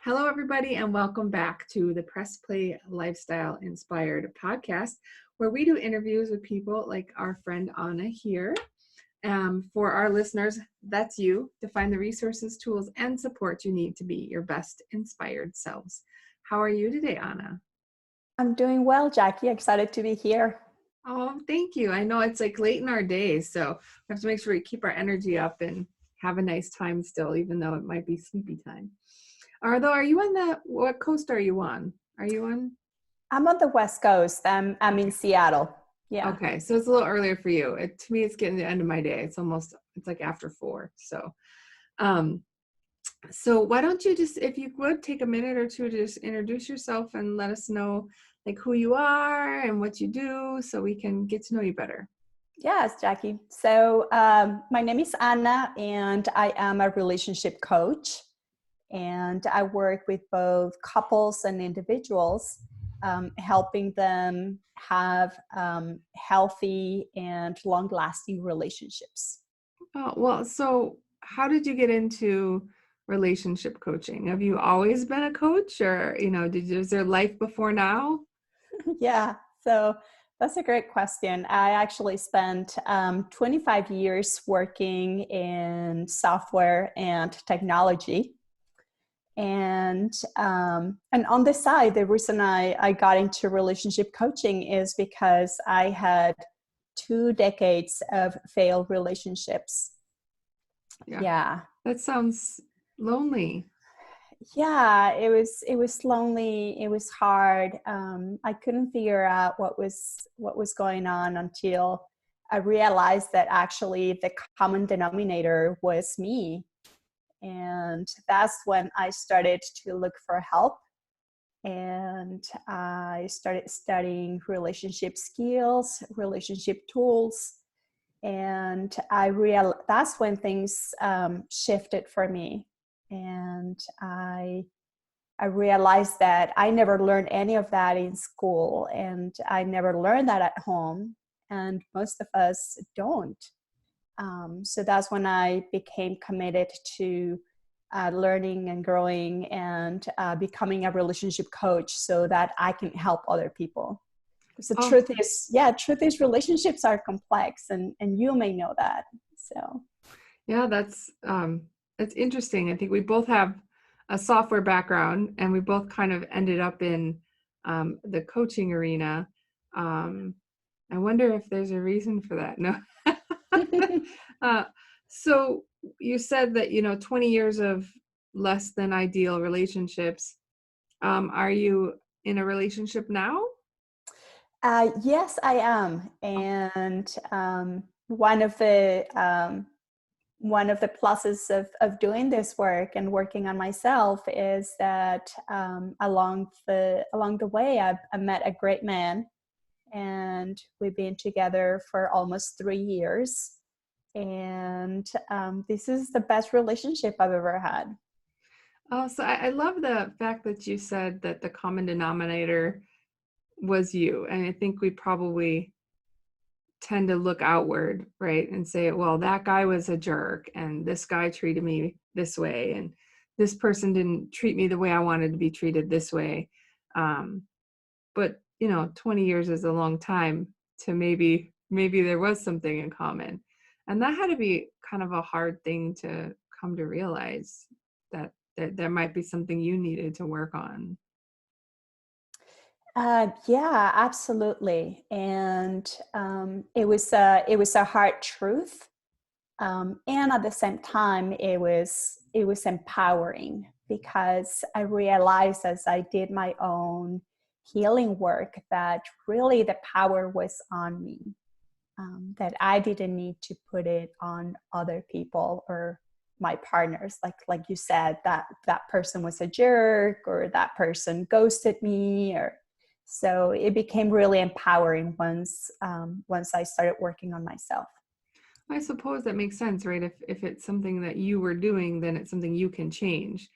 Hello, everybody, and welcome back to the Press Play Lifestyle Inspired podcast, where we do interviews with people like our friend Anna here. For our listeners, that's you, to find the resources, tools, and support you need to be your best inspired selves. How are you today, Anna? I'm doing well, Jackie. Excited to be here. Oh, thank you. I know it's like late in our day, so we have to make sure we keep our energy up and have a nice time still, even though it might be sleepy time. Although, are you on what coast are you on? Are you on? I'm on the West Coast. I'm in Seattle. Yeah. Okay, so it's a little earlier for you. To me, it's getting the end of my day. It's like after 4. Um, so why don't you just, if you would, take a minute or two to just introduce yourself and let us know like who you are and what you do, so we can get to know you better. Yes, Jackie. So my name is Anna, and I am a relationship coach. And I work with both couples and individuals, helping them have healthy and long-lasting relationships. Oh, well, so how did you get into relationship coaching? Have you always been a coach, or, is there life before now? Yeah, so that's a great question. I actually spent 25 years working in software and technology. And on the side, the reason I got into relationship coaching is because I had 2 decades of failed relationships. Yeah, Yeah. that sounds lonely. Yeah, it was lonely. It was hard. I couldn't figure out what was going on until I realized that actually the common denominator was me. And that's when I started to look for help. And I started studying relationship skills, relationship tools, and that's when things shifted for me. And I realized that I never learned any of that in school, and I never learned that at home, and most of us don't. So that's when I became committed to learning and growing and becoming a relationship coach so that I can help other people. Because the Oh, truth is relationships are complex, and you may know that. So yeah, that's interesting. I think we both have a software background, and we both kind of ended up in the coaching arena. Um, I wonder if there's a reason for that. No. uh, so you said that 20 years of less than ideal relationships. Are you in a relationship now? yes, I am. And one of the pluses of doing this work and working on myself is that along the way, I met a great man, and we've been together for almost 3 years. And this is the best relationship I've ever had. Oh, so I love the fact that you said that the common denominator was you. And I think we probably tend to look outward, right? And say, well, that guy was a jerk, and this guy treated me this way, and this person didn't treat me the way I wanted to be treated this way. But 20 years is a long time to maybe there was something in common. And that had to be kind of a hard thing to come to realize, that there might be something you needed to work on. Yeah, absolutely. And it was a hard truth, and at the same time, it was empowering, because I realized as I did my own healing work that really the power was on me. That I didn't need to put it on other people or my partners. Like you said, that person was a jerk, or that person ghosted me, or so it became really empowering once I started working on myself. I suppose that makes sense, right? If it's something that you were doing, then it's something you can change.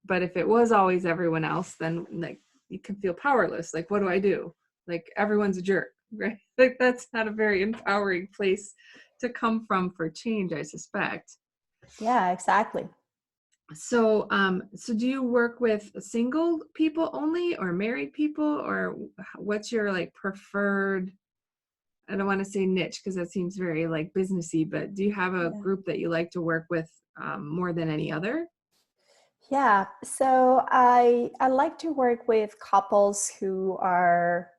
But if it was always everyone else, then like you can feel powerless. Like, what do I do? Like, everyone's a jerk, right? Like, that's not a very empowering place to come from for change, I suspect. Yeah, exactly. So do you work with single people only or married people, or what's your like preferred, I don't want to say niche because that seems very like businessy, but do you have a Yeah. group that you like to work with more than any other? Yeah. So I like to work with couples who are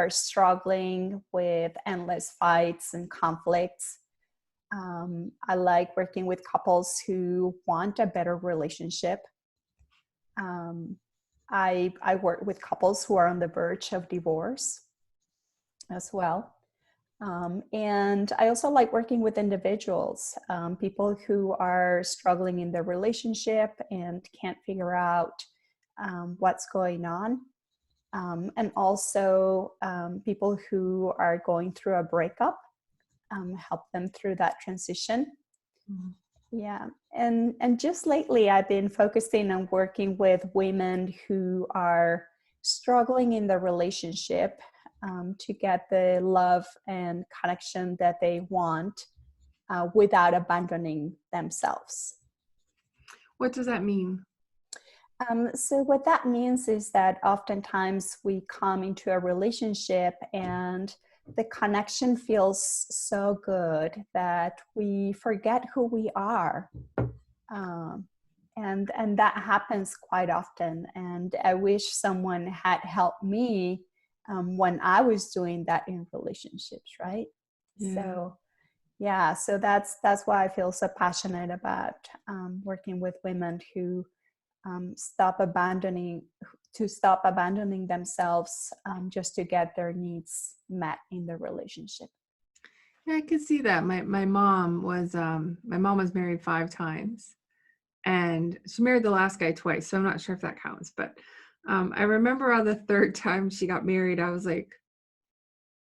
struggling with endless fights and conflicts. I like working with couples who want a better relationship. Um, I work with couples who are on the verge of divorce as well. And I also like working with individuals, people who are struggling in their relationship and can't figure out what's going on. And also people who are going through a breakup, help them through that transition. Mhm. Yeah. And just lately I've been focusing on working with women who are struggling in their relationship, to get the love and connection that they want, without abandoning themselves. What does that mean? So what that means is that oftentimes we come into a relationship and the connection feels so good that we forget who we are. um, and that happens quite often. And I wish someone had helped me, when I was doing that in relationships, right? Yeah. So yeah, so that's why I feel so passionate about, working with women who, stop abandoning to stop abandoning themselves, just to get their needs met in the relationship. Yeah, I could see that. My mom was married 5 times, and she married the last guy twice, so I'm not sure if that counts. But I remember on the third time she got married, I was like,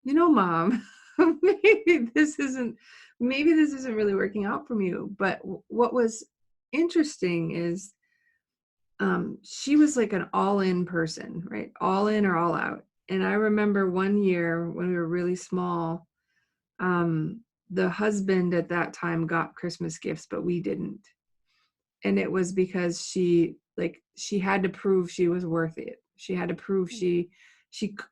Mom, maybe this isn't really working out from you. But what was interesting is she was like an all-in person, right? All in or all out. And I remember one year when we were really small, um, the husband at that time got Christmas gifts, but we didn't. And it was because she had to prove she was worth it. She had to prove she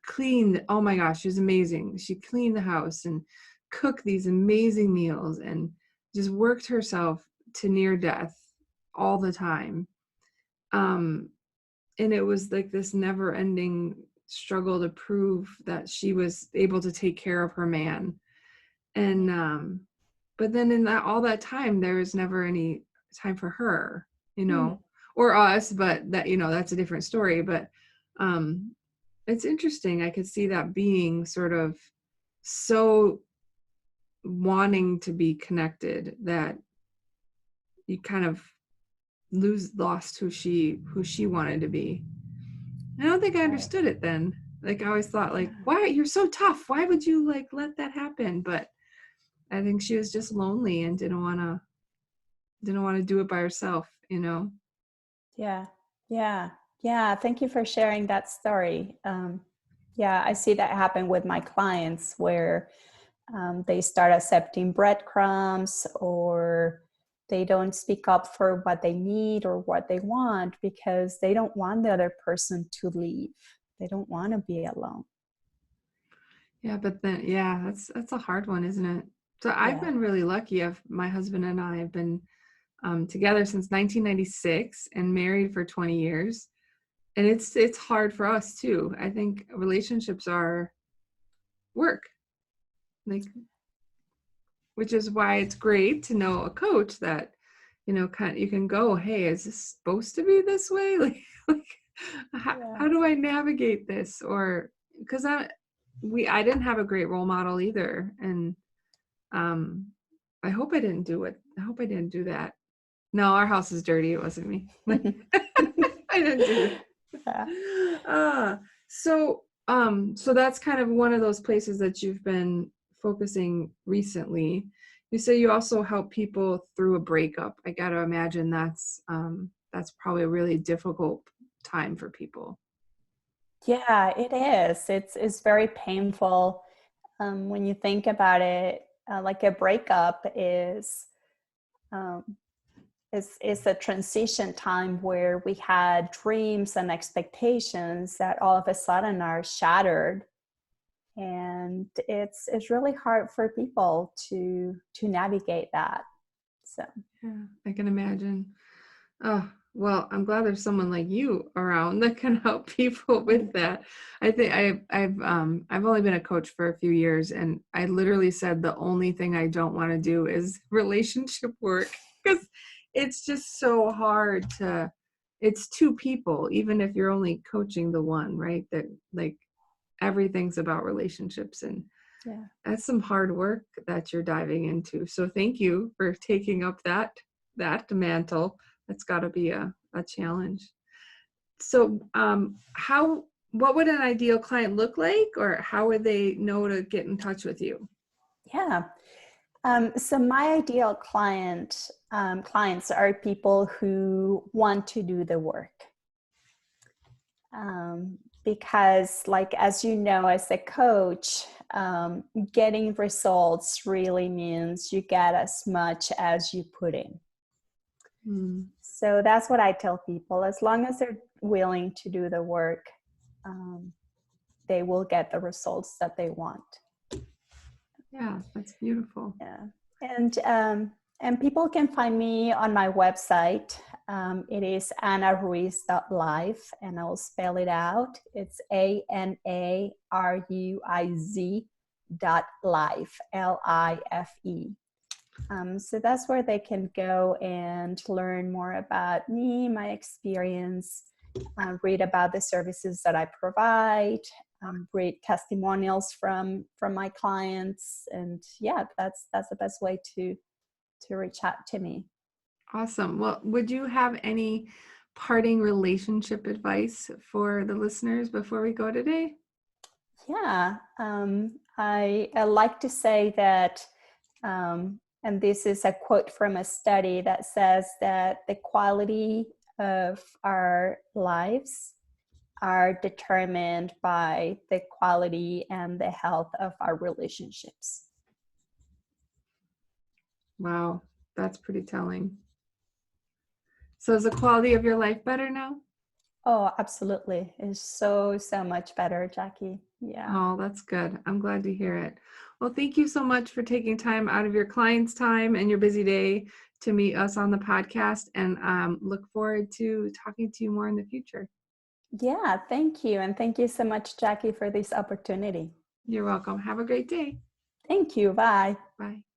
cleaned. Oh my gosh, she was amazing. She cleaned the house and cooked these amazing meals and just worked herself to near death all the time. Um, and it was like this never ending struggle to prove that she was able to take care of her man. And but then in that all that time there was never any time for her, you Hmm. know, or us, but that's a different story. But um it's interesting. I could see that being sort of so wanting to be connected that you kind of lost who she wanted to be. I don't think I Right. understood it then. Like I always thought like, Yeah. why you're so tough? Why would you like let that happen? But I think she was just lonely and didn't want to do it by herself. Yeah, yeah, yeah. Thank you for sharing that story. Yeah, I see that happen with my clients where, they start accepting breadcrumbs, or they don't speak up for what they need or what they want because they don't want the other person to leave. They don't want to be alone. Yeah, but then yeah, that's a hard one, isn't it? So I've Yeah, been really lucky. My husband and I have been together since 1996 and married for 20 years. And it's hard for us too. I think relationships are work, like, which is why it's great to know a coach that, kind of, you can go, hey, is this supposed to be this way? Like how yeah, do I navigate this? Or because I didn't have a great role model either. And um, I hope I didn't do that. No, our house is dirty. It wasn't me. I didn't do it. yeah. So that's kind of one of those places that you've been focusing recently. You say you also help people through a breakup. I gotta imagine that's probably a really difficult time for people. Yeah, it is. It's very painful, when you think about it. Like a breakup is, um, it's a transition time where we had dreams and expectations that all of a sudden are shattered, and it's really hard for people to navigate that. So Yeah, I can imagine. Oh, well, I'm glad there's someone like you around that can help people with that. I think I've only been a coach for a few years, and I literally said the only thing I don't want to do is relationship work, because it's just so hard to, it's two people, even if you're only coaching the one, right? That like everything's about relationships, and yeah. that's some hard work that you're diving into. So thank you for taking up that mantle. That's got to be a challenge. So what would an ideal client look like, or how would they know to get in touch with you? Yeah. So my ideal clients are people who want to do the work. Because like, as you know, as a coach, getting results really means you get as much as you put in. Mm, So that's what I tell people. As long as they're willing to do the work, they will get the results that they want. yeah, that's beautiful. Yeah. And people can find me on my website. It is anaruiz.life, and I'll spell it out. It's ANARUIZ.life, LIFE. So that's where they can go and learn more about me, my experience, read about the services that I provide, read testimonials from my clients, and yeah, that's the best way to reach out to me. Awesome. Well, would you have any parting relationship advice for the listeners before we go today? Yeah, I like to say that, and this is a quote from a study that says that the quality of our lives are determined by the quality and the health of our relationships. Wow, that's pretty telling. So is the quality of your life better now? Oh, absolutely. It's so much better, Jackie. Yeah. Oh, that's good. I'm glad to hear it. Well, thank you so much for taking time out of your client's time and your busy day to meet us on the podcast, and look forward to talking to you more in the future. Yeah, thank you. And thank you so much, Jackie, for this opportunity. You're welcome. Have a great day. Thank you. Bye. Bye.